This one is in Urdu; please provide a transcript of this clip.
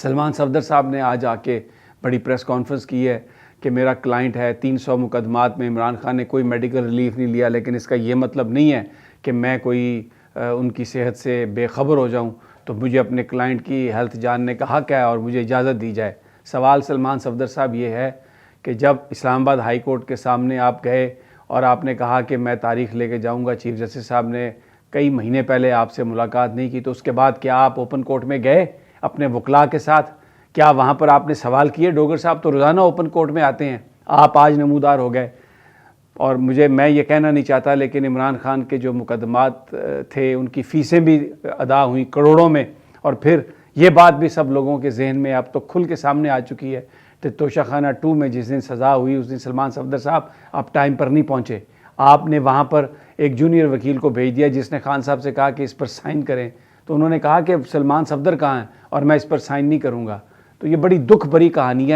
سلمان صفدر صاحب نے آج آ کے بڑی پریس کانفرنس کی ہے کہ میرا کلائنٹ ہے 300 مقدمات میں عمران خان نے کوئی میڈیکل ریلیف نہیں لیا، لیکن اس کا یہ مطلب نہیں ہے کہ میں کوئی ان کی صحت سے بے خبر ہو جاؤں، تو مجھے اپنے کلائنٹ کی ہیلتھ جاننے کا حق ہے اور مجھے اجازت دی جائے۔ سوال سلمان صفدر صاحب یہ ہے کہ جب اسلام آباد ہائی کورٹ کے سامنے آپ گئے اور آپ نے کہا کہ میں تاریخ لے کے جاؤں گا، چیف جسٹس صاحب نے کئی مہینے پہلے آپ سے ملاقات نہیں کی، تو اس کے بعد کیا آپ اوپن کورٹ میں گئے اپنے وکلاء کے ساتھ؟ کیا وہاں پر آپ نے سوال کیے؟ ڈوگر صاحب تو روزانہ اوپن کورٹ میں آتے ہیں، آپ آج نمودار ہو گئے۔ اور میں یہ کہنا نہیں چاہتا، لیکن عمران خان کے جو مقدمات تھے ان کی فیسیں بھی ادا ہوئیں کروڑوں میں، اور پھر یہ بات بھی سب لوگوں کے ذہن میں اب تو کھل کے سامنے آ چکی ہے کہ توشہ خانہ 2 میں جس دن سزا ہوئی اس دن سلمان صفدر صاحب آپ ٹائم پر نہیں پہنچے۔ آپ نے وہاں پر ایک جونیئر وکیل کو بھیج دیا جس نے خان صاحب سے کہا کہ اس پر سائن کریں، تو انہوں نے کہا کہ سلمان صفدر کہاں ہیں اور میں اس پر سائن نہیں کروں گا۔ تو یہ بڑی دکھ بھری کہانیاں ہیں۔